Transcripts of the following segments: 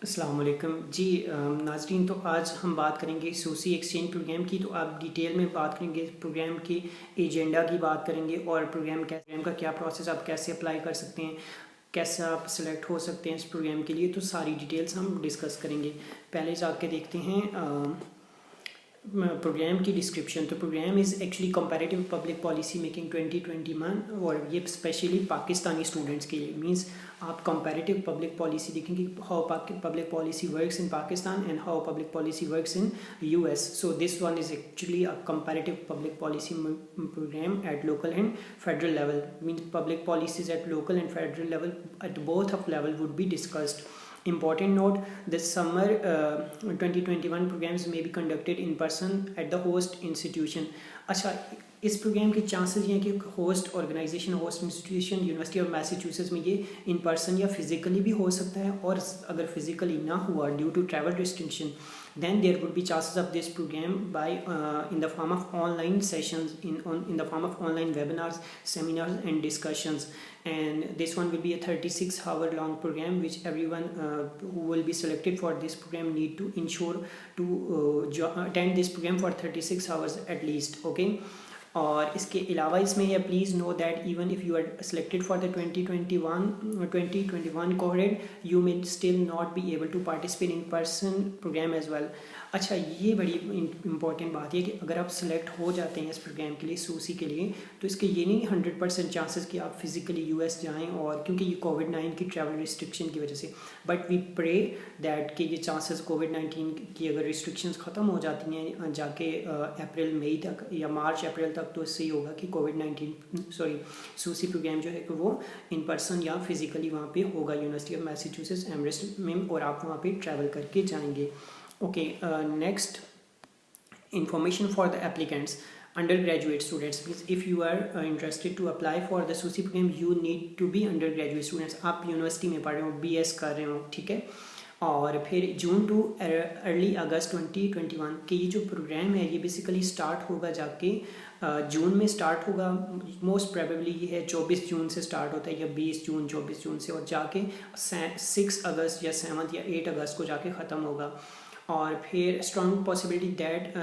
अस्सलाम वालेकुम जी। नाज़रीन, तो आज हम बात करेंगे सूसी एक्सचेंज प्रोग्राम की। तो आप डिटेल में बात करेंगे प्रोग्राम की एजेंडा की बात करेंगे और प्रोग्राम का क्या प्रोसेस, आप कैसे अप्लाई कर सकते हैं, कैसे आप सिलेक्ट हो सकते हैं इस प्रोग्राम के लिए। तो सारी डिटेल्स हम डिस्कस करेंगे। पहले जाके देखते हैं प्रोग्राम की डिस्क्रिप्शन। तो programme is actually comparative public policy making 2021, और ये स्पेशली पाकिस्तानी स्टूडेंट्स के लिए मींस आप कंपैरेटिव पब्लिक पॉलिसी देखेंगे, how public policy works in Pakistan and how public policy works in US. So this one is actually a comparative public policy program at local and federal level. Means public policies at local and federal level, at both of level, would be discussed. Important note: this summer 2021 programs may be conducted in person at the host institution. अच्छा, इस programme के chances ये हैं कि host organisation, host institution university of Massachusetts में ये in person या physically भी हो सकता है, और अगर फिजिकली ना हुआ due to travel restriction, then there would be chances of this program by in the form of online sessions, in the form of online webinars, seminars and discussions. And this one will be a 36-hour long program, which everyone who will be selected for this program need to ensure to attend this program for 36 hours at least. Okay. और इसके अलावा इसमें यह please know that even if you are selected for the 2021 cohort, you may still not be able to participate in person program as well. अच्छा, ये बड़ी important बात है कि अगर आप सेलेक्ट हो जाते हैं इस प्रोग्राम के लिए, सूसी के लिए, तो इसके ये नहीं 100% चांसेस कि आप फिजिकली यूएस जाएं, और क्योंकि ये कोविड-19 की ट्रैवल रिस्ट्रिक्शन की वजह से, बट वी प्रे दैट कि ये चांसेस कोविड-19 की अगर रिस्ट्रिक्शंस ख़त्म हो जाती हैं जाके अप्रैल मई तक या मार्च अप्रैल तक, तो इससे ही होगा कि सूसी प्रोग्राम जो है कि वो इन पर्सन या फिजिकली वहाँ पे होगा यूनिवर्सिटी ऑफ मैसाचुसेट्स एमरेस्ट में, और आप वहाँ पे ट्रैवल करके जाएंगे। Okay, next information for the applicants. Undergraduate students, means if you are interested to apply for the SUSI program, you need to be undergraduate students. आप यूनिवर्सिटी में पढ़ रहे हो, BS कर रहे हो, ठीक है। और फिर जून टू अर्ली अगस्त 2021 के ये जो प्रोग्राम है ये बेसिकली स्टार्ट होगा जाके जून में स्टार्ट होगा। मोस्ट प्रोबेबली ये है 24 जून से स्टार्ट होता है, या 20 जून 24 जून से, और जाके 6 अगस्त या 7 या 8 अगस्त को जाके ख़त्म होगा। और फिर strong possibility that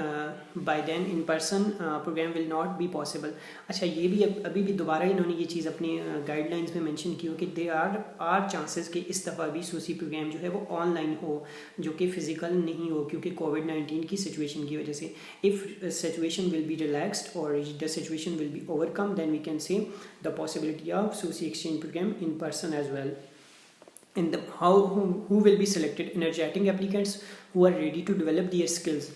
by then in person programme will not be possible. अच्छा, ये भी अभी भी दोबारा इन्होंने ये चीज़ अपनी गाइडलाइंस में मेंशन की हो कि दे आर चांसेस कि इस दफ़ा भी सूसी प्रोग्राम जो है वो ऑनलाइन हो, जो कि फ़िज़िकल नहीं हो, क्योंकि कोविड-19 की सिचुएशन की वजह से। If situation will be relaxed और the situation will be overcome, then we can say the possibility of SUSI exchange program in person as well. In the who will be selected? Energetic applicants who are ready to develop their skills.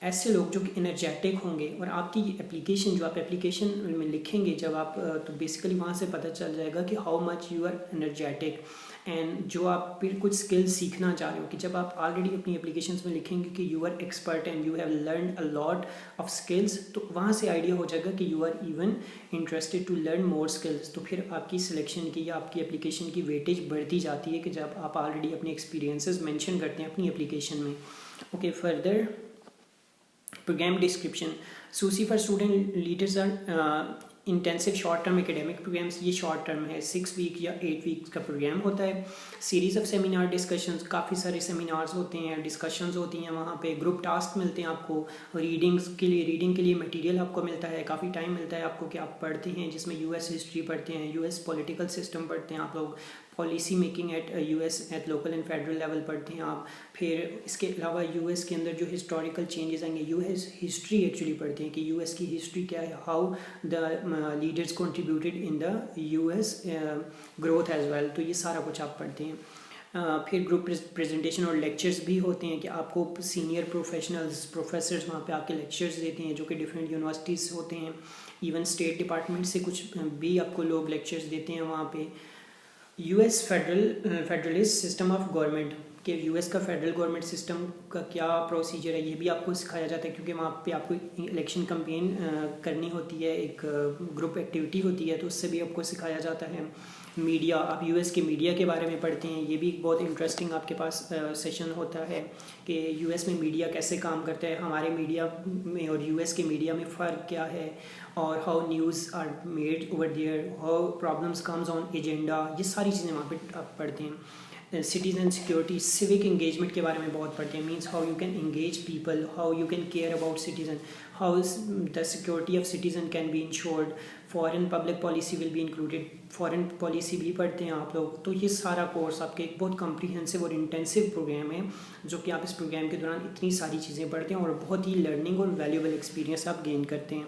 ऐसे लोग जो कि energetic होंगे, और आपकी application जो आप application में लिखेंगे जब आप, तो बेसिकली वहाँ से पता चल जाएगा कि how much you are energetic, and जो आप फिर कुछ स्किल्स सीखना चाह रहे हो, कि जब आप ऑलरेडी अपनी एप्लीकेशंस में लिखेंगे कि you are expert and you have learn a lot of skills, तो वहाँ से आइडिया हो जाएगा कि you are even interested to learn more skills. तो फिर आपकी सिलेक्शन की या आपकी एप्लीकेशन की वेटेज बढ़ती जाती है कि जब आप ऑलरेडी अपने एक्सपीरियंसेस मेंशन करते हैं अपनी एप्लीकेशन में। Okay, further program description. SUSI for student leaders are intensive short term academic programmes. ये शॉर्ट टर्म है, 6 वीक या 8 वीक का प्रोग्राम होता है। सीरीज़ ऑफ सेमिनार डिस्कशंस, काफ़ी सारे सेमिनार्स होते हैं, डिस्कशंस होती हैं वहाँ पे, ग्रुप टास्क मिलते हैं आपको, रीडिंग के लिए मटेरियल आपको मिलता है, काफ़ी टाइम मिलता है आपको कि आप पढ़ते हैं, जिसमें यूएस हिस्ट्री पढ़ते हैं, यूएस पॉलिटिकल सिस्टम पढ़ते हैं आप लोग, policy making at US at local and federal level पढ़ते हैं आप। फिर इसके अलावा यूएस के अंदर जो हिस्टोरिकल चेंजेस आएंगे, यूएस हिस्ट्री एक्चुअली पढ़ते हैं कि यूएस की हिस्ट्री क्या है, how the leaders contributed in the US growth as well. तो ये सारा कुछ आप पढ़ते हैं। फिर ग्रुप प्रेजेंटेशन और लेक्चर्स भी होते हैं कि आपको सीनियर प्रोफेसर्स वहाँ पे आके लेक्चर्स देते हैं, जो कि डिफरेंट यूनिवर्सिटीज़ होते हैं, इवन स्टेट डिपार्टमेंट से कुछ भी आपको लोग लेक्चर्स देते हैं वहाँ पे। US federalist system of government, कि यूएस का फेडरल गवर्नमेंट सिस्टम का क्या प्रोसीजर है, ये भी आपको सिखाया जाता है, क्योंकि वहाँ पे आपको इलेक्शन कैंपेन करनी होती है, एक ग्रुप एक्टिविटी होती है, तो उससे भी आपको सिखाया जाता है। मीडिया, आप यूएस के मीडिया के बारे में पढ़ते हैं, ये भी बहुत इंटरेस्टिंग आपके पास सेशन होता है कि यूएस में मीडिया कैसे काम करता है, हमारे मीडिया में और यूएस के मीडिया में फ़र्क क्या है, और how news are made over there, how problems comes on agenda, ये सारी चीज़ें वहाँ पे आप पढ़ते हैं। सिटीजन सिक्योरिटी, सिविक इंगेजमेंट के बारे में बहुत पढ़ते हैं, means how you can engage people, how you can care about citizen, how the security of citizen can be insured, foreign public policy will be included, foreign policy भी पढ़ते हैं आप लोग। तो ये सारा कोर्स आपके एक बहुत कॉम्प्रिहेंसिव और इंटेंसिव प्रोग्राम है, जो कि आप इस प्रोग्राम के दौरान इतनी सारी चीज़ें पढ़ते हैं और बहुत ही लर्निंग और वैल्यूएबल एक्सपीरियंस आप गेन करते हैं।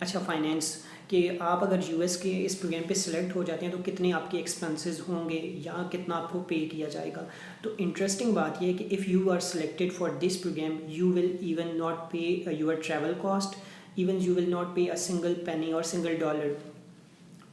अच्छा, फाइनेंस कि आप अगर यूएस के इस प्रोग्राम पे सिलेक्ट हो जाते हैं तो कितने आपके एक्सपेंसेस होंगे या कितना आपको पे किया जाएगा। तो इंटरेस्टिंग बात यह है कि if you are selected for this program you will even not pay your travel cost, even you will not pay a single penny और सिंगल डॉलर।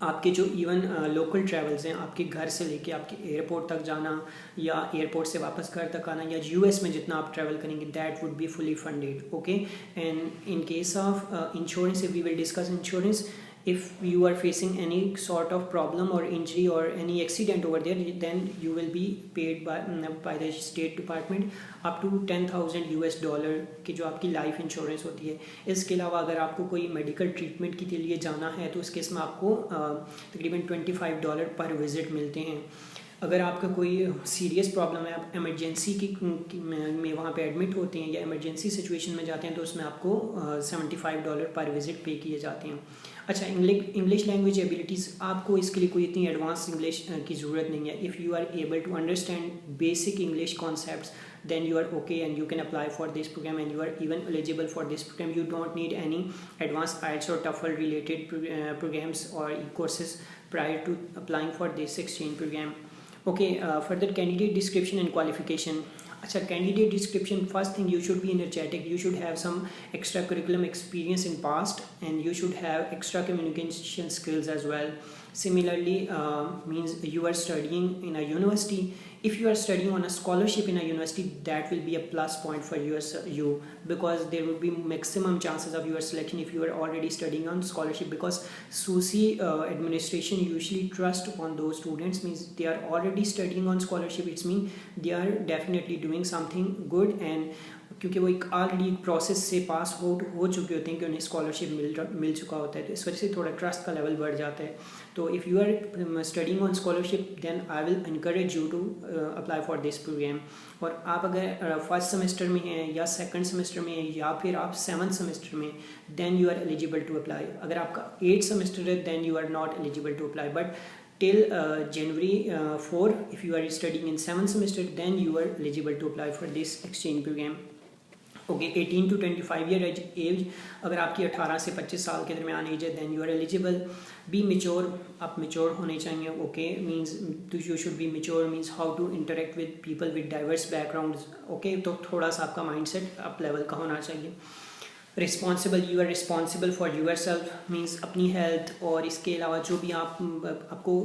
आपके जो इवन लोकल ट्रैवल्स हैं, आपके घर से लेके आपके एयरपोर्ट तक जाना या एयरपोर्ट से वापस घर तक आना, या यूएस में जितना आप ट्रैवल करेंगे that would be fully funded. Okay, and in case of insurance, we will discuss insurance. If you are facing any sort of problem or injury or any accident over there, then you will be paid by the state department up to $10,000 की जो आपकी life insurance होती है। इसके अलावा अगर आपको कोई मेडिकल ट्रीटमेंट के लिए जाना है तो इस केस में आपको तकरीबन $25 पर विजिट मिलते हैं। अगर आपका कोई सीरियस प्रॉब्लम है, आप इमरजेंसी में वहाँ पे एडमिट होते हैं या इमरजेंसी सिचुएशन में जाते हैं तो उसमें आपको $75 पर विजिट पे किए जाते हैं। अच्छा, इंग्लिश लैंग्वेज एबिलिटीज़, आपको इसके लिए कोई इतनी एडवांस इंग्लिश की ज़रूरत नहीं है। If you are able to understand basic English concepts then you are okay and you can apply for this program and you are even eligible for this program. You don't need any advanced IELTS or TOEFL related programs or courses prior to applying for this exchange program. Okay, further candidate description and qualification. अच्छा, candidate description, first thing, you should be energetic, you should have some extra curriculum experience in past and you should have extra communication skills as well. Similarly, means you are studying in a university. If you are studying on a scholarship in a university, that will be a plus point for you because there will be maximum chances of your selection if you are already studying on scholarship, because SUSI administration usually trust upon those students, means they are already studying on scholarship. It means they are definitely doing something good, and क्योंकि वो एक already process से पास हो चुके होते हैं कि उन्हें स्कॉलरशिप मिल चुका होता है, तो इस वजह से थोड़ा ट्रस्ट का लेवल बढ़ जाता है। तो if you are studying on scholarship then I will encourage you to apply for this program. और आप अगर फर्स्ट सेमेस्टर में हैं या सेकंड सेमेस्टर में हैं या फिर आप 7th सेमेस्टर में, then you are eligible to apply. अगर आपका 8th सेमेस्टर है then you are not eligible to apply, but till January 4, if you are studying in 7th semester, then you are eligible to apply for this exchange program. Okay, 18 to 25 year age, अगर आपकी 18 से 25 साल के दरमियान age है then you are eligible. Be mature, आप mature होने चाहिए। Okay, means you should be mature, means how to interact with people with diverse backgrounds. Okay, तो थोड़ा सा आपका माइंडसेट अप लेवल का होना चाहिए। Responsible, you are responsible for your self, means अपनी हेल्थ और इसके अलावा जो भी आपको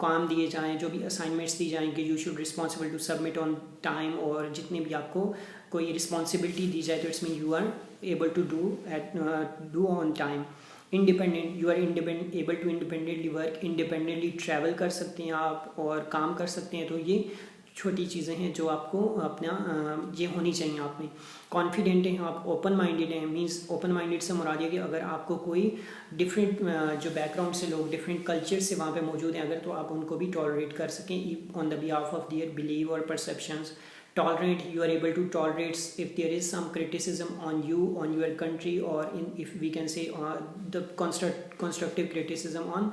काम दिए जाएँ, जो भी असाइनमेंट्स दी जाएंगे, you should responsible to submit on time. और जितने भी आपको कोई रिस्पॉन्सिबिलिटी दी जाए तो it's mean you are able to do on time. Independent, you are able to independently work, independently travel कर सकते हैं आप और काम कर सकते हैं। तो ये छोटी चीज़ें हैं जो आपको अपना ये होनी चाहिए आप में। कॉन्फिडेंट हैं आप, ओपन माइंडेड हैं, मींस ओपन माइंडेड से मुराद है कि अगर आपको कोई डिफरेंट जो बैकग्राउंड से लोग डिफरेंट कल्चर से वहाँ पे मौजूद हैं अगर, तो आप उनको भी टॉलरेट कर सकें on the behalf of their believe और perceptions. Tolerate, you are able to tolerate if there is some criticism on you, on your country, or if we can say the constructive criticism on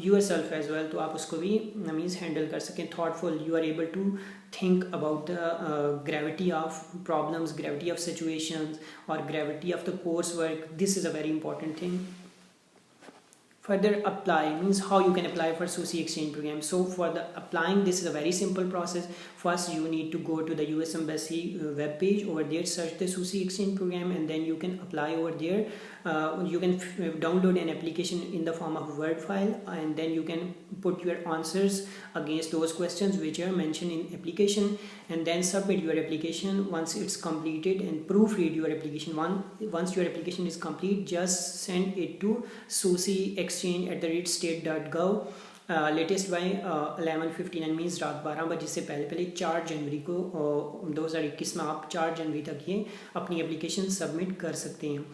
yourself as well, तो आप उसको भी means handle कर सकें। Thoughtful, you are able to think about the gravity of problems, gravity of situations, or gravity of the coursework. This is a very important thing. Further, apply means how you can apply for SUSI exchange program. So for the applying, this is a very simple process. First, you need to go to the US Embassy web page. Over there, search the SUSI exchange program, and then you can apply over there. You can download an application in the form of Word file, and then you can put your answers against those questions which are mentioned in application, and then submit your application. Once it's completed, and proofread your application. Once your application is complete, just send it to susiexchange@state.gov. Latest by 11:59 means रात 12 बजे से पहले 4 जनवरी को 2021 में आप 4 जनवरी तक ये अपनी एप्लीकेशन सबमिट कर सकते हैं।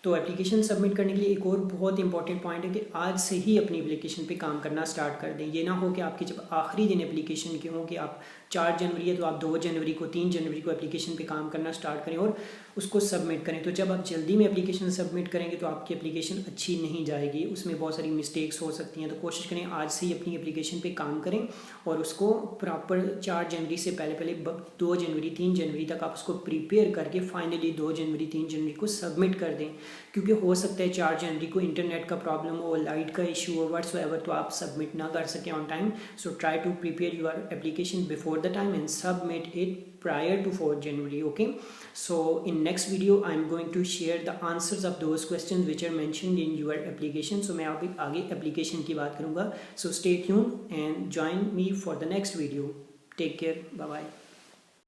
तो एप्लीकेशन सबमिट करने के लिए एक और बहुत इंपॉर्टेंट पॉइंट है कि आज से ही अपनी एप्लीकेशन पे काम करना स्टार्ट कर दें। ये ना हो कि आपके जब आखिरी दिन एप्लीकेशन के हो कि आप 4 जनवरी है तो आप 2 जनवरी को 3 जनवरी को एप्लीकेशन पे काम करना स्टार्ट करें और उसको सबमिट करें। तो जब आप जल्दी में एप्लीकेशन सबमिट करेंगे तो आपकी एप्लीकेशन अच्छी नहीं जाएगी, उसमें बहुत सारी मिस्टेक्स हो सकती हैं। तो कोशिश करें आज से ही अपनी एप्लीकेशन पे काम करें और उसको प्रॉपर 4 जनवरी से पहले 2 जनवरी 3 जनवरी तक आप उसको प्रिपेयर करके फाइनली 2 जनवरी 3 जनवरी को सबमिट कर दें। क्योंकि हो सकता है 4 जनवरी को इंटरनेट का प्रॉब्लम हो, लाइट का इशू हो, व्हाट्सएवर, तो आप सबमिट ना कर सकें on time. So try to prepare your application before the time and submit it prior to 4 January. Okay, so in next video I am going to share the answers of those questions which are mentioned in your application. So मैं अभी आगे application की बात करूँगा. So stay tuned and join me for the next video. Take care. Bye bye.